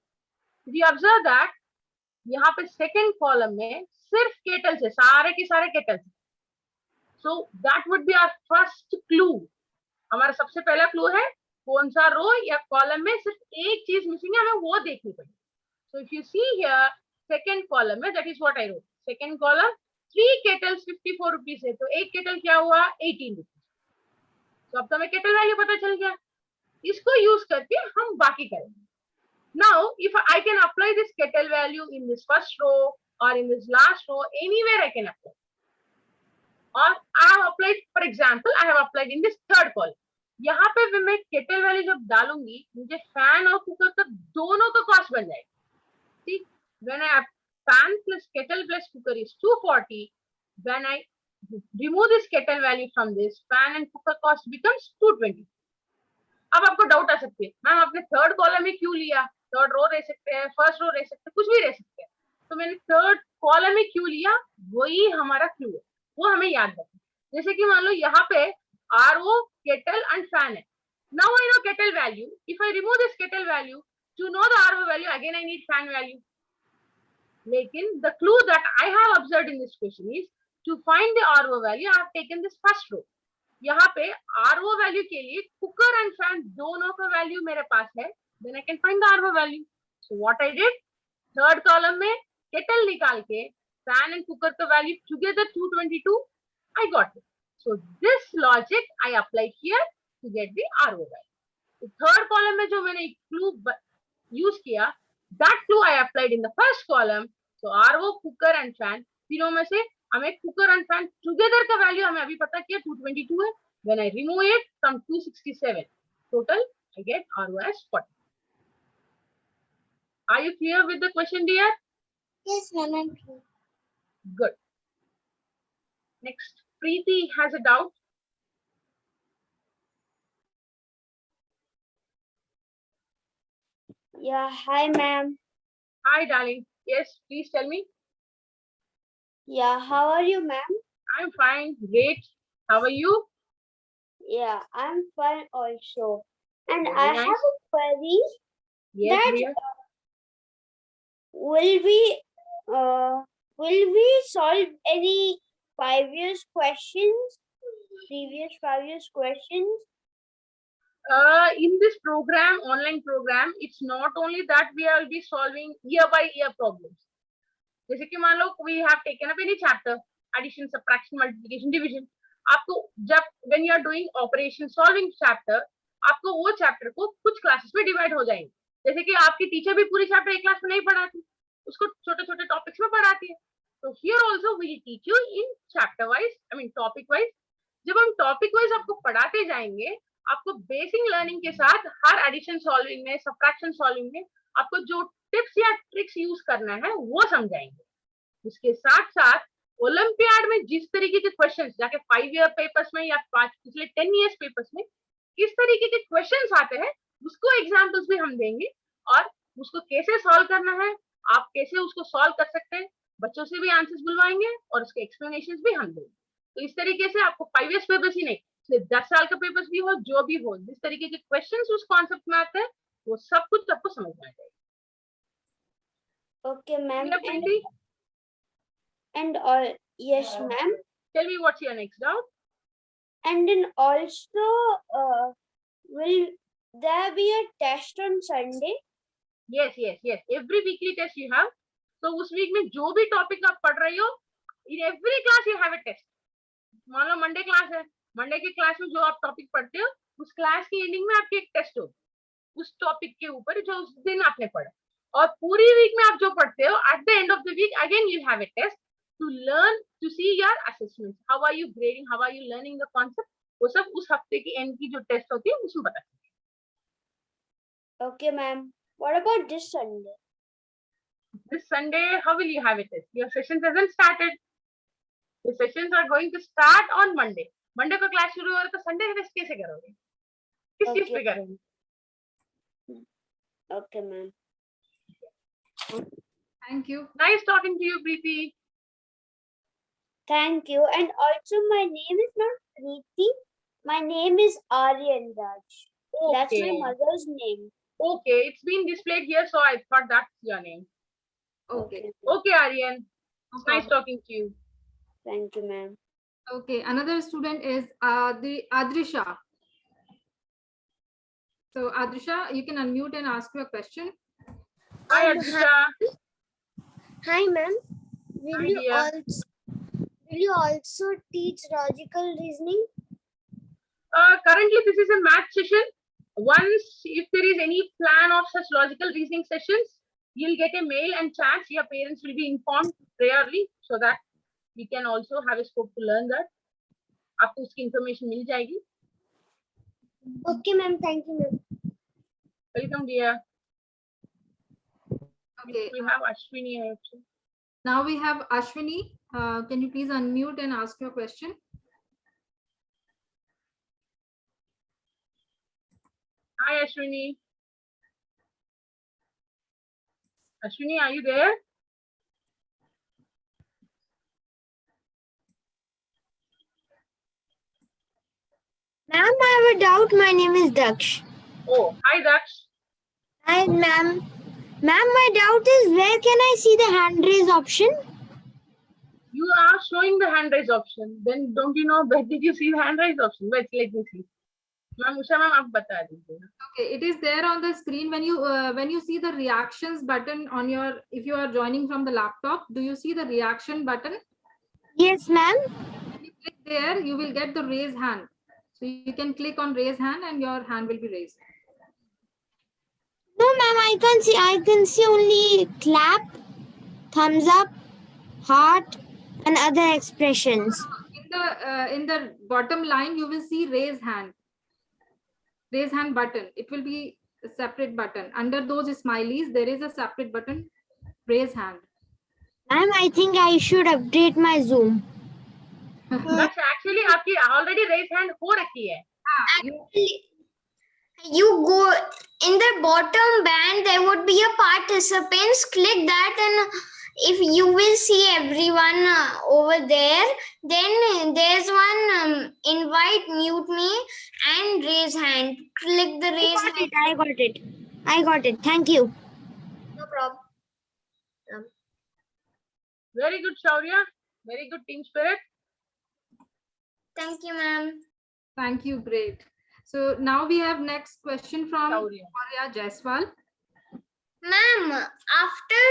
If you observe that, यहाँ पे सेकेंड कॉलम में सिर्फ केटल्स है, सारे के सारे kettles. So that would be our first clue. हमारा सबसे पहला क्लू है कौन सा रो या कॉलम में सिर्फ एक चीज मिसिंग है, हमें वो देखनी पड़ेगी. So if you see here, second column में, that is what I wrote. Second column 3 kettles 54 rupees है, तो एक केटल क्या हुआ 18 रुपीज. तो अब तो हमें केटल वैल्यू पता चल गया, इसको यूज करके हम बाकी करेंगे. Now if I can apply this kettle value in this first row और in this last row, anywhere I can apply. और I have applied, for example I have applied in this third column. यहाँ पे मैं kettle value जब डालूंगी, मुझे fan और cooker का दोनों का कॉस्ट बन जाएगा. ठीक, when I have pan plus kettle plus cooker is 240, when I remove this kettle value from this, pan and cooker cost becomes 220. अब आपको डाउट आ सकती है, मैम आपने थर्ड कॉलम में क्यों लिया, थर्ड रो रह सकते हैं, फर्स्ट रो रह सकते हैं, कुछ भी रह सकते हैं. तो मैंने थर्ड कॉलम में क्यों लिया, वही हमारा क्लू है, वो हमें याद रखना. जैसे कि मान लो यहाँ पे आरओ, केटल एंड फैन है. Now I know kettle value. If I remove this kettle value, to know the RO value again I need fan value. लेकिन the clue that I have observed in this question is to find the RO value, I have taken this first row. यहाँ पे RO value के लिए cooker and fan दोनों का value मेरे पास है, then I can find the RO value. So what I did, third column में kettle निकाल के fan and cooker का value together 222, I got it. So this logic I applied here to get the RO value. So third column में जो मैंने clue use किया, that clue I applied in the first column. So RO, cooker and fan, तीनों में से हमें cooker and fan together का value हमें अभी पता किया 222 है. When I remove it from 267, total I get RO as 40. Are you clear with the question, dear? Yes, ma'am. I'm clear. Good. Next, Preeti has a doubt. Yeah, hi, ma'am. Hi, darling. Yes, please tell me. Yeah, how are you, ma'am? I'm fine. Great. How are you? Yeah, I'm fine also. And Very I nice. have a query. Yes, That- dear. Will we solve any 5 years questions? Previous 5 years questions? In this program, online program, it's not only that we will be solving year by year problems. जैसे कि मान लो we have taken up any chapter, addition, subtraction, multiplication, division. आपको जब when you are doing operation solving chapter, आपको वो chapter को कुछ classes में divide हो जाएंगे. जैसे कि आपकी teacher भी पूरी chapter एक class में नहीं पढ़ाती, उसको छोटे-छोटे topics में पढ़ाती है. So here also we will teach you in chapter wise, I mean topic wise. जब हम topic wise आपको पढ़ाते जाएंगे, आपको बेसिक लर्निंग के साथ हर एडिशन सॉल्विंग में, सब्ट्रैक्शन सॉल्विंग में आपको जो टिप्स या ट्रिक्स यूज करना है वो समझाएंगे. इसके साथ साथ ओलंपियाड में जिस तरीके के क्वेश्चंस जाके 5 ईयर पेपर्स में या पिछले 10 इयर्स पेपर्स में किस तरीके के क्वेश्चंस आते हैं उसको एग्जांपल्स भी हम देंगे और उसको कैसे सॉल्व करना है, आप कैसे उसको सॉल्व कर सकते हैं, बच्चों से भी आंसर्स बुलवाएंगे और उसके एक्सप्लेनेशंस भी हम देंगे. तो इस तरीके से आपको 5 इयर्स पेपर्स ही नहीं, 10 साल का पेपर्स भी हो, जो भी हो, जिस तरीके के क्वेश्चंस उस कॉन्सेप्ट में आते हैं वो सब कुछ आपको समझ में आ जाएगा. Okay, ma'am. Yeah, Preeti, And all, yes, ma'am. tell me what's your next doubt. And then also, will there be a test on Sunday? Yes, yes, yes. Every weekly test you have. So उस week में जो भी topic आप पढ़ रही हो, in every class you have a test. मान लो Monday class है, मंडे की क्लास में जो आप टॉपिक पढ़ते हो उस क्लास की एंडिंग में आपकी एक टेस्ट होगी उस टॉपिक के ऊपर जो उस दिन आपने पढ़ा. और पूरी वीक में आप जो पढ़ते हो at the end of the week again you have a test to learn to see your assessment, how are you grading, how are you learning the concept. वो सब उस हफ्ते की एंड की जो टेस्ट होती है उसमें पता चलता है. Okay, ma'am. What about this Sunday? This Sunday, how will you have a test? Your sessions hasn't started. The sessions are going to start on Monday. Monday को क्लास शुरू हो रहा है तो संडे टेस्ट कैसे करोगे, किस चीज पे करोगे? Okay, ma'am. Thank you. Nice talking to you, Preeti. Thank you. And also, my name is not Preeti. My name is Aryan Raj. That's my Okay. mother's name. Okay, it's been displayed here, so I thought that's your name. Okay. Okay, Aryan. No It's nice problem. talking to you. Thank you, ma'am. Okay. Another student is the Adrisha. So Adrisha, you can unmute and ask your question. Hi, Adrisha. Hi, ma'am. Will Hi, you dear. also teach logical reasoning? Currently, this is a math session. Once, if there is any plan of such logical reasoning sessions, you'll get a mail and chance. Your parents will be informed priorly so that we can also have a scope to learn that. आपको उसकी information मिल जाएगी. Okay, ma'am. Thank you, ma'am. Welcome, dear. Okay. We have Ashwini here too. Now we have Ashwini. Can you please unmute and ask your question? Hi, Ashwini. Ashwini, are you there? Ma'am, I have a doubt. My name is Daksh. Oh, hi, Daksh. Hi, ma'am. Ma'am, my doubt is where can I see the hand raise option? You are showing the hand raise option. Then don't you know where did you see the hand raise option? Wait, let me see. Ma'am Usha ma'am आप बता दीजिए. Okay, it is there on the screen when you see the reactions button on your, if you are joining from the laptop, do you see the reaction button? Yes, ma'am. When you click there, you will get the raise hand. So you can click on raise hand and your hand will be raised. No, ma'am, I can see. I can see only clap, thumbs up, heart, and other expressions. In the bottom line, you will see raise hand button. It will be a separate button. Under those smileys, there is a separate button, raise hand. Ma'am, I think I should update my Zoom. That's actually आपकी already raise hand हो रखी है. You go in the bottom band, there would be a participants. Click that, and if you will see everyone over there, then there's one invite, mute me, and raise hand. Click the raise hand. I got it. I got it. Thank you. No problem. Very good, Shaurya. Very good team spirit. Thank you, ma'am. Thank you. Great. So now we have next question from Shaurya. Maria Jaiswal. Ma'am, after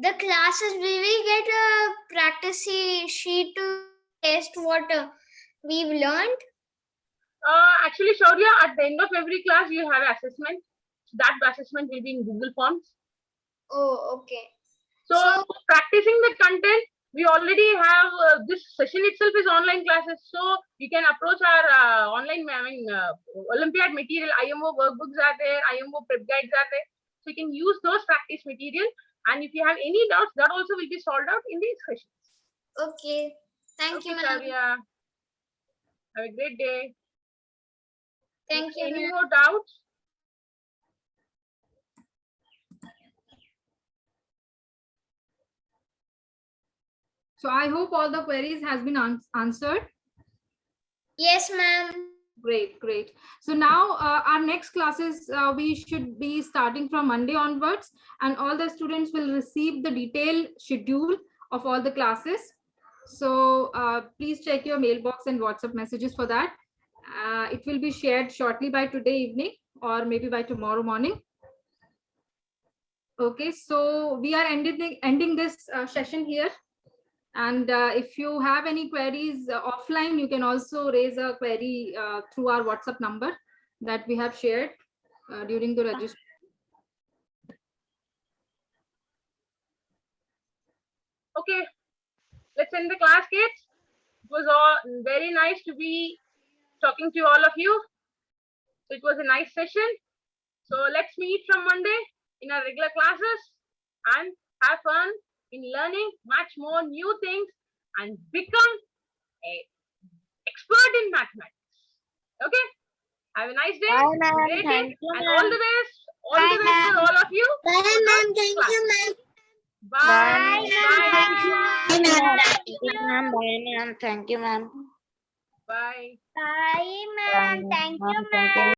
the classes, we will get a practice sheet to test what we've learned. Actually, Shaurya, at the end of every class, you have assessment. That assessment will be in Google Forms. Oh, okay. So practicing the content, we already have this session itself is online classes. So you can approach our online Olympiad material. IMO workbooks are there. IMO prep guides are there. So you can use those practice material. And if you have any doubts, that also will be solved out in these sessions. Okay. Thank you, ma'am. Shaurya. Have a great day. Thank you, Any ma'am. more doubts? So I hope all the queries has been answered. Yes, ma'am. Great. So now our next classes, we should be starting from Monday onwards, and all the students will receive the detailed schedule of all the classes. So please check your mailbox and WhatsApp messages for that. It will be shared shortly by today evening or maybe by tomorrow morning. Okay, so we are ending this session here. And if you have any queries offline, you can also raise a query through our WhatsApp number that we have shared during the registration. Okay, let's end the class, kids. It was all very nice to be talking to all of you. So it was a nice session. So let's meet from Monday in our regular classes and have fun in learning much more new things and become an expert in mathematics. Okay? Have a nice day. Bye, ma'am. Great day, Thank you, and ma'am. all the best. All Bye, the best for ma'am. all of you. Bye, for the ma'am. Thank class. you, ma'am. Bye. Bye, Bye. ma'am. Bye, Thank you, ma'am. Bye, ma'am. Thank you, ma'am. Bye. Bye, ma'am. Thank you, Thank you, ma'am.